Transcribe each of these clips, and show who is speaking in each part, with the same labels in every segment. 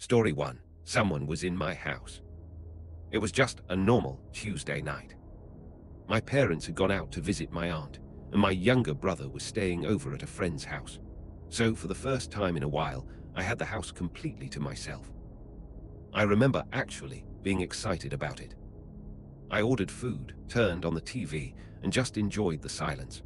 Speaker 1: Story 1. Someone was in my house. It was just a normal Tuesday night. My parents had gone out to visit my aunt, and my younger brother was staying over at a friend's house. So for the first time in a while, I had the house completely to myself. I remember actually being excited about it. I ordered food, turned on the TV, and just enjoyed the silence.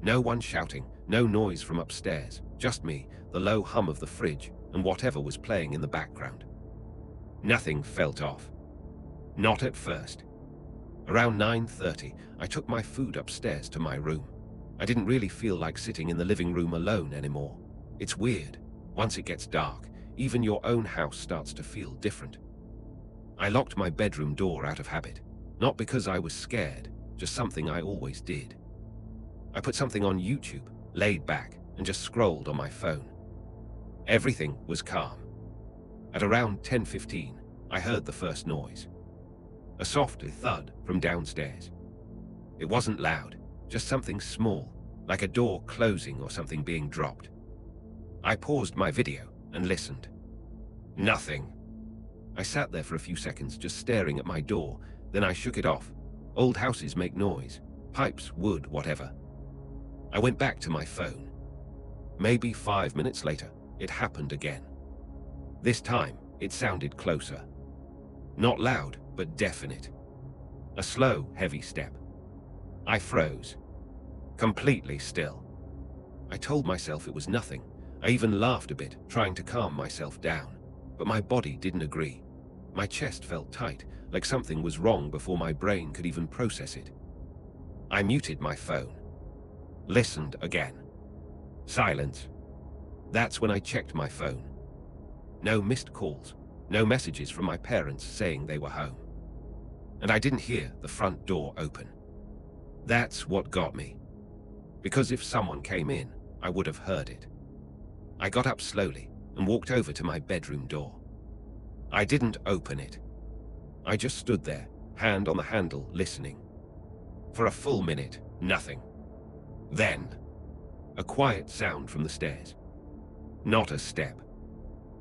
Speaker 1: No one shouting, no noise from upstairs, just me, the low hum of the fridge, and whatever was playing in the background. Nothing felt off. Not at first. Around 9:30, I took my food upstairs to my room. I didn't really feel like sitting in the living room alone anymore. It's weird. Once it gets dark, even your own house starts to feel different. I locked my bedroom door out of habit. Not because I was scared, just something I always did. I put something on YouTube, laid back, and just scrolled on my phone. Everything was calm. At around 10:15, I heard the first noise. A soft thud from downstairs. It wasn't loud, just something small, like a door closing or something being dropped. I paused my video and listened. Nothing. I sat there for a few seconds just staring at my door, then I shook it off. Old houses make noise. Pipes, wood, whatever. I went back to my phone. Maybe 5 minutes later, it happened again. This time, it sounded closer. Not loud, but definite. A slow, heavy step. I froze. Completely still. I told myself it was nothing. I even laughed a bit, trying to calm myself down. But my body didn't agree. My chest felt tight, like something was wrong before my brain could even process it. I muted my phone. Listened again. Silence. That's when I checked my phone. No missed calls, no messages from my parents saying they were home. And I didn't hear the front door open. That's what got me. Because if someone came in, I would have heard it. I got up slowly and walked over to my bedroom door. I didn't open it. I just stood there, hand on the handle, listening. For a full minute, nothing. Then, a quiet sound from the stairs. Not a step.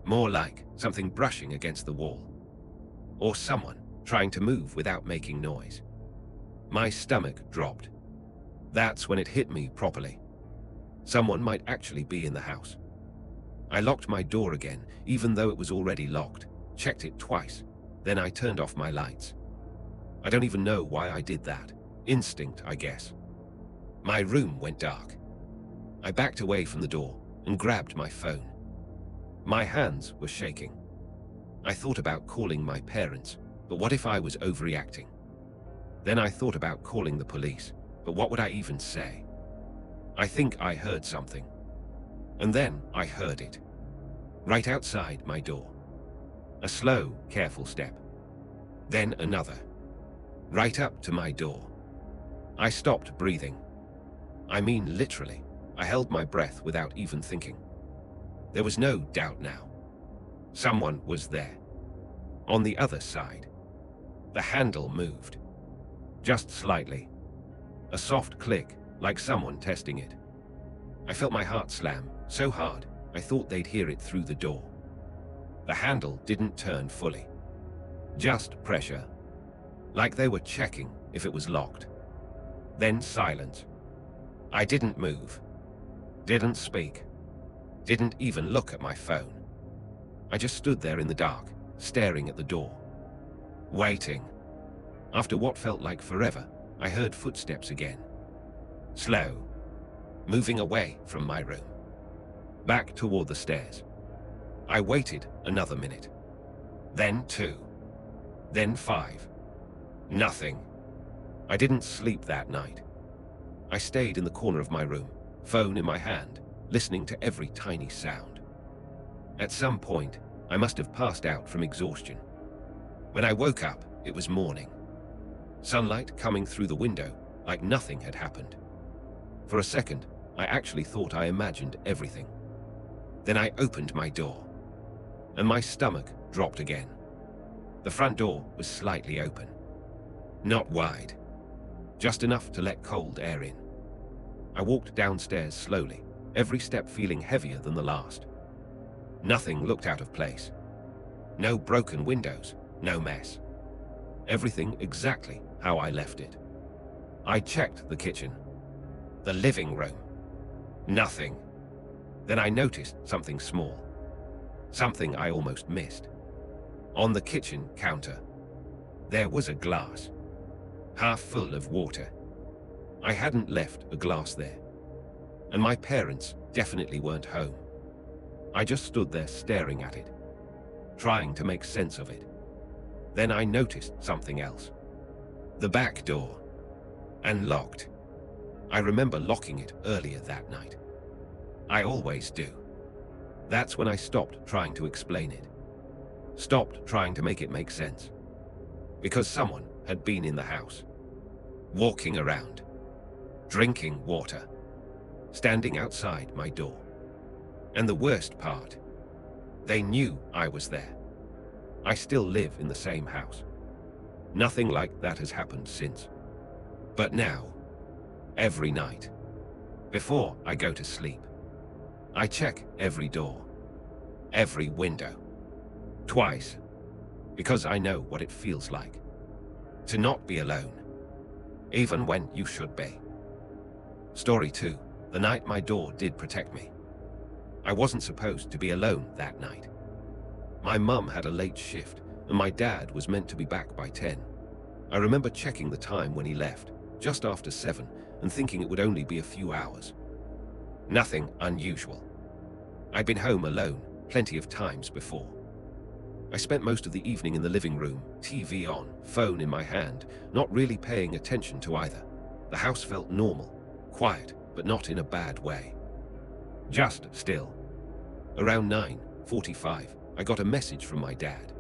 Speaker 1: More like something brushing against the wall. Or someone trying to move without making noise. My stomach dropped. That's when it hit me properly. Someone might actually be in the house. I locked my door again, even though it was already locked, checked it twice, then I turned off my lights. I don't even know why I did that. Instinct, I guess. My room went dark. I backed away from the door and grabbed my phone. My hands were shaking. I thought about calling my parents, but what if I was overreacting? Then I thought about calling the police, but what would I even say? I think I heard something. And then I heard it. Right outside my door. A slow, careful step. Then another. Right up to my door. I stopped breathing. I mean literally. I held my breath without even thinking. There was no doubt now. Someone was there. On the other side. The handle moved. Just slightly. A soft click, like someone testing it. I felt my heart slam, so hard, I thought they'd hear it through the door. The handle didn't turn fully. Just pressure. Like they were checking if it was locked. Then silence. I didn't move. Didn't speak. Didn't even look at my phone. I just stood there in the dark, staring at the door. Waiting. After what felt like forever, I heard footsteps again. Slow. Moving away from my room. Back toward the stairs. I waited another minute. Then 2. Then 5. Nothing. I didn't sleep that night. I stayed in the corner of my room, phone in my hand, listening to every tiny sound. At some point, I must have passed out from exhaustion. When I woke up, it was morning. Sunlight coming through the window, like nothing had happened. For a second, I actually thought I imagined everything. Then I opened my door, and my stomach dropped again. The front door was slightly open. Not wide, just enough to let cold air in. I walked downstairs slowly, every step feeling heavier than the last. Nothing looked out of place. No broken windows, no mess. Everything exactly how I left it. I checked the kitchen, the living room. Nothing. Then I noticed something small. Something I almost missed. On the kitchen counter, there was a glass, half full of water. I hadn't left a glass there, and my parents definitely weren't home. I just stood there staring at it, trying to make sense of it. Then I noticed something else. The back door, unlocked. I remember locking it earlier that night. I always do. That's when I stopped trying to explain it. Stopped trying to make it make sense. Because someone had been in the house, walking around, drinking water, standing outside my door. And the worst part, they knew I was there. I still live in the same house. Nothing like that has happened since. But now, every night, before I go to sleep, I check every door, every window, twice, because I know what it feels like to not be alone, even when you should be. Story 2, the night my door did protect me. I wasn't supposed to be alone that night. My mum had a late shift, and my dad was meant to be back by 10. I remember checking the time when he left, just after 7, and thinking it would only be a few hours. Nothing unusual. I'd been home alone plenty of times before. I spent most of the evening in the living room, TV on, phone in my hand, not really paying attention to either. The house felt normal, quiet, but not in a bad way. Just still. Around 9:45, I got a message from my dad.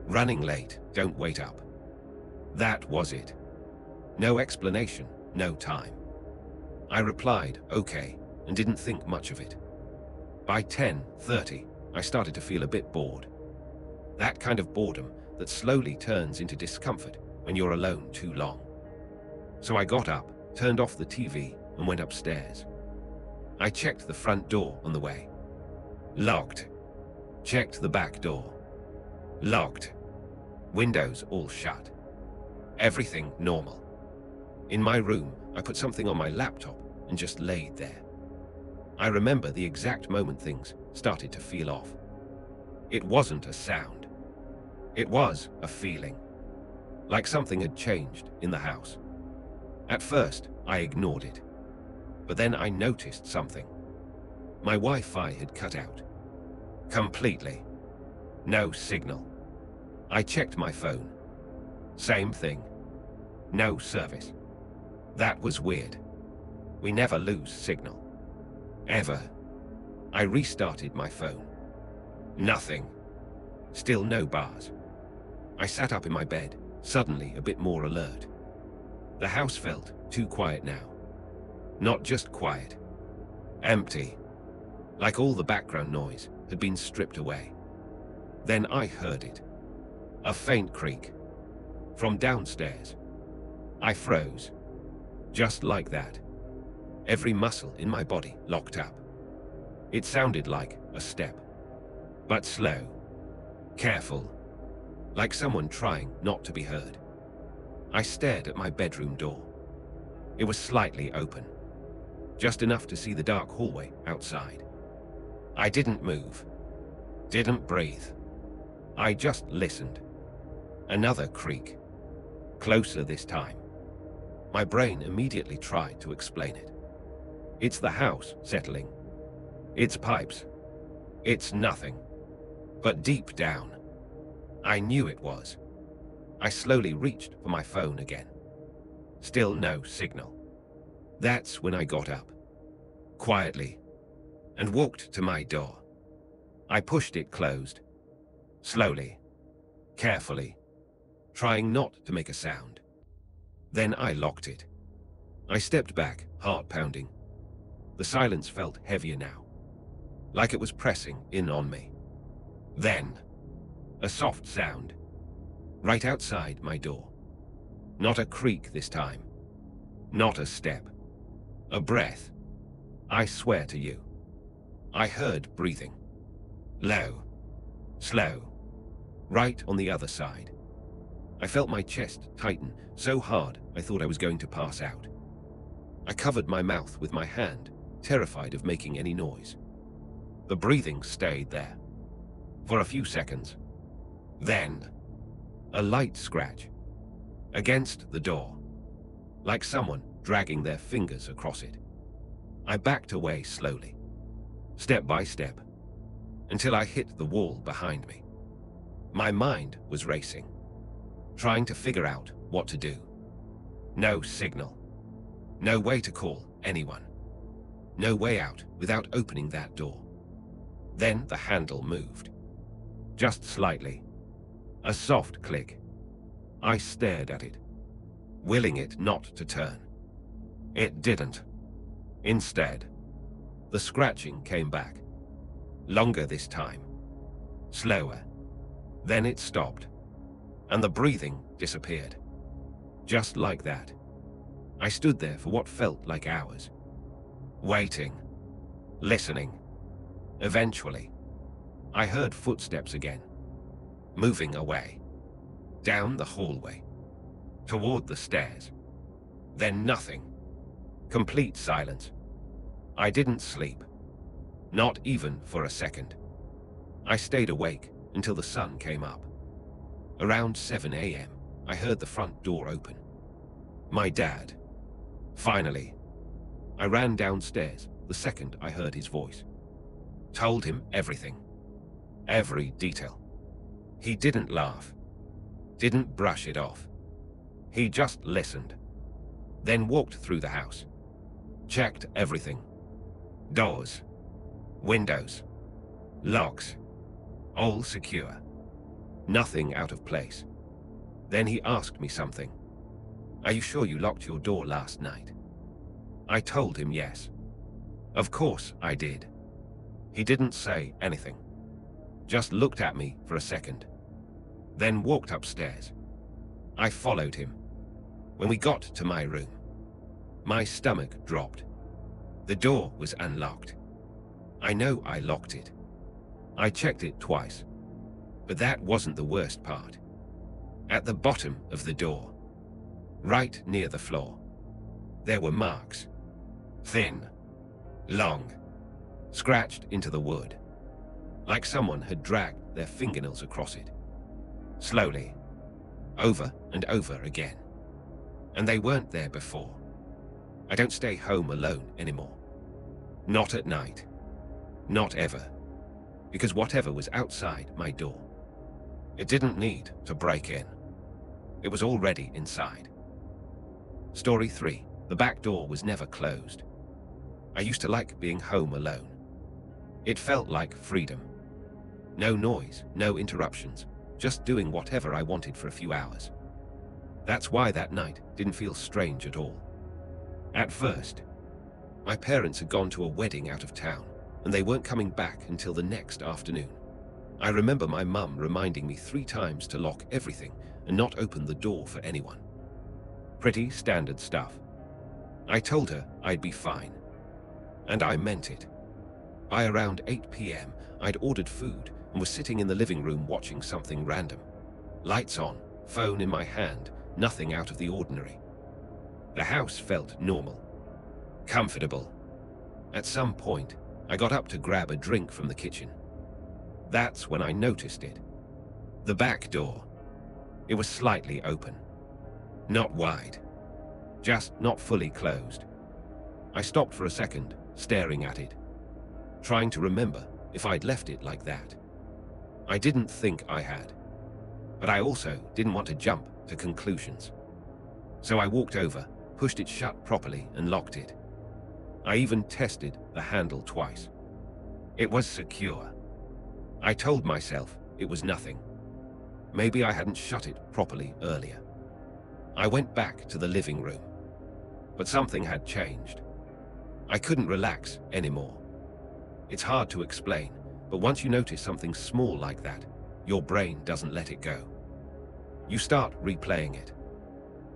Speaker 1: Running late, don't wait up. That was it. No explanation, no time. I replied, okay, and didn't think much of it. By 10:30, I started to feel a bit bored. That kind of boredom that slowly turns into discomfort when you're alone too long. So I got up, turned off the TV, and went upstairs. I checked the front door on the way. Locked. Checked the back door. Locked. Windows all shut. Everything normal. In my room, I put something on my laptop and just laid there. I remember the exact moment things started to feel off. It wasn't a sound. It was a feeling. Like something had changed in the house. At first, I ignored it. But then I noticed something. My Wi-Fi had cut out. Completely. No signal. I checked my phone. Same thing. No service. That was weird. We never lose signal. Ever. I restarted my phone. Nothing. Still no bars. I sat up in my bed, suddenly a bit more alert. The house felt too quiet now. Not just quiet. Empty. Like all the background noise had been stripped away. Then I heard it. A faint creak. From downstairs. I froze. Just like that. Every muscle in my body locked up. It sounded like a step. But slow. Careful. Like someone trying not to be heard. I stared at my bedroom door. It was slightly open. Just enough to see the dark hallway outside. I didn't move. Didn't breathe. I just listened. Another creak. Closer this time. My brain immediately tried to explain it. It's the house settling. It's pipes. It's nothing. But deep down, I knew it was. I slowly reached for my phone again. Still no signal. That's when I got up, quietly, and walked to my door. I pushed it closed, slowly, carefully, trying not to make a sound. Then I locked it. I stepped back, heart pounding. The silence felt heavier now, like it was pressing in on me. Then, a soft sound, right outside my door. Not a creak this time. Not a step. A breath. I swear to you. I heard breathing. Low. Slow. right on the other side. I felt my chest tighten so hard I thought I was going to pass out. I covered my mouth with my hand, terrified of making any noise. The breathing stayed there for a few seconds. Then, a light scratch against the door, like someone dragging their fingers across it. I backed away slowly, step by step, until I hit the wall behind me. My mind was racing, trying to figure out what to do. No signal. No way to call anyone. No way out without opening that door. Then the handle moved. Just slightly. A soft click. I stared at it, willing it not to turn. It didn't. Instead, the scratching came back. Longer this time. Slower. Then it stopped, and the breathing disappeared. Just like that. I stood there for what felt like hours. Waiting. Listening. Eventually, I heard footsteps again. Moving away. Down the hallway. Toward the stairs. Then nothing. Complete silence. I didn't sleep. Not even for a second. I stayed awake until the sun came up. Around 7 a.m., I heard the front door open. My dad. Finally. I ran downstairs the second I heard his voice. Told him everything. Every detail. He didn't laugh. Didn't brush it off. He just listened. Then walked through the house. Checked everything. Doors. Windows. Locks. All secure. Nothing out of place. Then he asked me something. Are you sure you locked your door last night? I told him yes. Of course I did. He didn't say anything. Just looked at me for a second. Then walked upstairs. I followed him. When we got to my room, my stomach dropped. The door was unlocked. I know I locked it. I checked it twice. But that wasn't the worst part. At the bottom of the door, right near the floor, there were marks. Thin, long, scratched into the wood, like someone had dragged their fingernails across it. Slowly, over and over again. And they weren't there before. I don't stay home alone anymore. Not at night. Not ever. Because whatever was outside my door, it didn't need to break in. It was already inside. Story 3. The back door was never closed. I used to like being home alone. It felt like freedom. No noise, no interruptions, just doing whatever I wanted for a few hours. That's why that night didn't feel strange at all. At first, my parents had gone to a wedding out of town, and they weren't coming back until the next afternoon. I remember my mum reminding me 3 times to lock everything and not open the door for anyone. Pretty standard stuff. I told her I'd be fine. And I meant it. By around 8 p.m., I'd ordered food and was sitting in the living room watching something random. Lights on, phone in my hand, nothing out of the ordinary. The house felt normal. Comfortable. At some point, I got up to grab a drink from the kitchen. That's when I noticed it. The back door. It was slightly open. Not wide. Just not fully closed. I stopped for a second, staring at it, trying to remember if I'd left it like that. I didn't think I had, but I also didn't want to jump to conclusions. So I walked over, pushed it shut properly and locked it. I even tested the handle twice. It was secure. I told myself it was nothing. Maybe I hadn't shut it properly earlier. I went back to the living room, but something had changed. I couldn't relax anymore. It's hard to explain, but once you notice something small like that, your brain doesn't let it go. You start replaying it,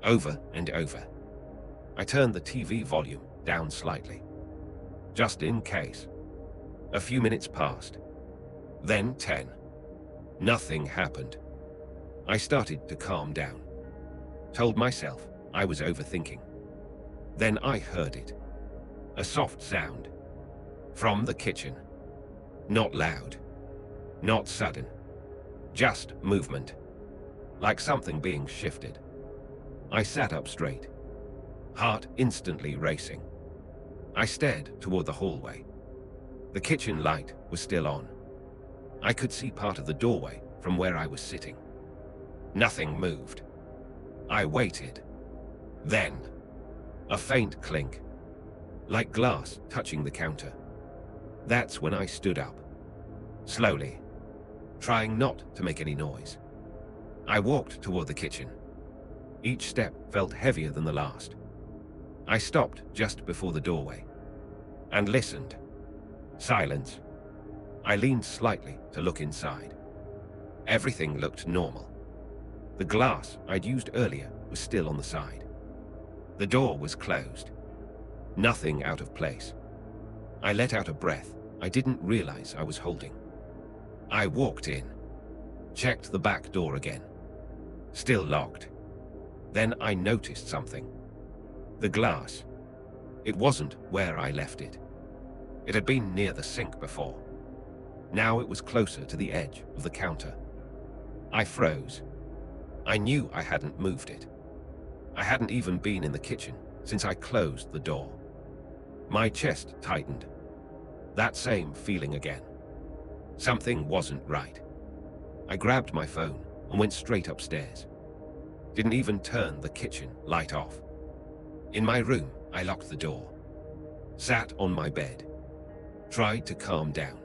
Speaker 1: over and over. I turned the TV volume down slightly, just in case. A few minutes passed, then 10, Nothing happened. I started to calm down. Told myself I was overthinking. Then I heard it. A soft sound. From the kitchen. Not loud. Not sudden. Just movement. Like something being shifted. I sat up straight. Heart instantly racing. I stared toward the hallway. The kitchen light was still on. I could see part of the doorway from where I was sitting. Nothing moved. I waited. Then, a faint clink, like glass touching the counter. That's when I stood up, slowly, trying not to make any noise. I walked toward the kitchen. Each step felt heavier than the last. I stopped just before the doorway and listened. Silence. I leaned slightly to look inside. Everything looked normal. The glass I'd used earlier was still on the side. The door was closed. Nothing out of place. I let out a breath I didn't realize I was holding. I walked in, checked the back door again. Still locked. Then I noticed something. The glass. It wasn't where I left it. It had been near the sink before. Now it was closer to the edge of the counter. I froze. I knew I hadn't moved it. I hadn't even been in the kitchen since I closed the door. My chest tightened. That same feeling again. Something wasn't right. I grabbed my phone and went straight upstairs. Didn't even turn the kitchen light off. In my room, I locked the door. Sat on my bed. Tried to calm down.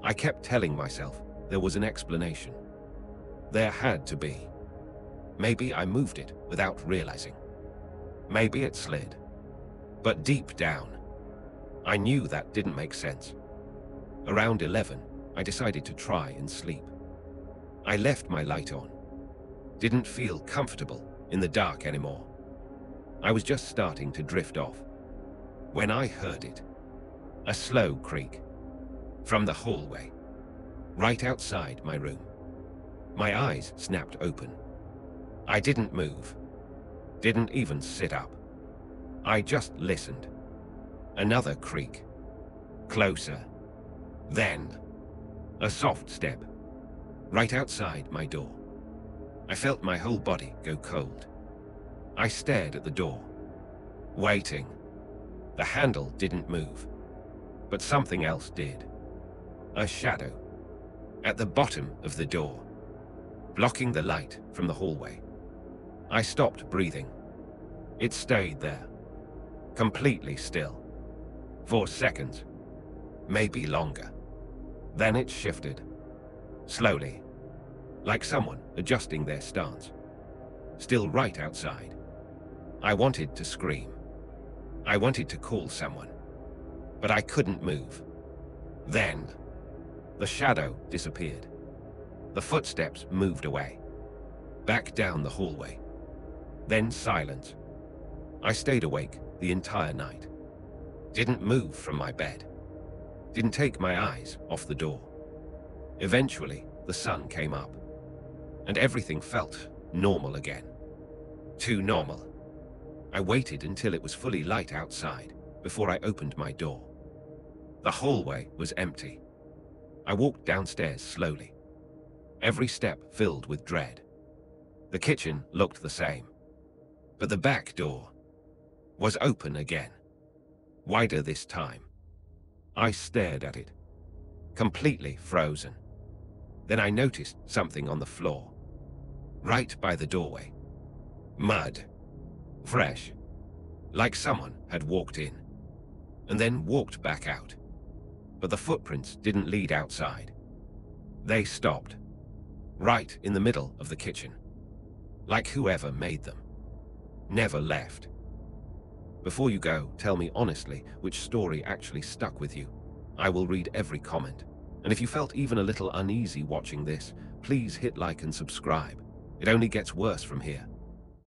Speaker 1: I kept telling myself there was an explanation. There had to be. Maybe I moved it without realizing. Maybe it slid. But deep down, I knew that didn't make sense. Around 11, I decided to try and sleep. I left my light on. Didn't feel comfortable in the dark anymore. I was just starting to drift off. When I heard it, a slow creak from the hallway, right outside my room. My eyes snapped open. I didn't move, didn't even sit up. I just listened. Another creak, closer. Then, a soft step, right outside my door. I felt my whole body go cold. I stared at the door, waiting. The handle didn't move, but something else did. A shadow, at the bottom of the door, blocking the light from the hallway. I stopped breathing. It stayed there, completely still, for seconds, maybe longer. Then it shifted, slowly, like someone adjusting their stance. Still right outside. I wanted to scream. I wanted to call someone, but I couldn't move. Then, the shadow disappeared. The footsteps moved away, back down the hallway. Then silence. I stayed awake the entire night. Didn't move from my bed. Didn't take my eyes off the door. Eventually, the sun came up, and everything felt normal again. Too normal. I waited until it was fully light outside before I opened my door. The hallway was empty. I walked downstairs slowly, every step filled with dread. The kitchen looked the same, but the back door was open again, wider this time. I stared at it, completely frozen. Then I noticed something on the floor, right by the doorway. Mud. Fresh. Like someone had walked in, and then walked back out. But the footprints didn't lead outside. They stopped, right in the middle of the kitchen. Like whoever made them never left. Before you go, tell me honestly which story actually stuck with you. I will read every comment. And if you felt even a little uneasy watching this, please hit like and subscribe. It only gets worse from here.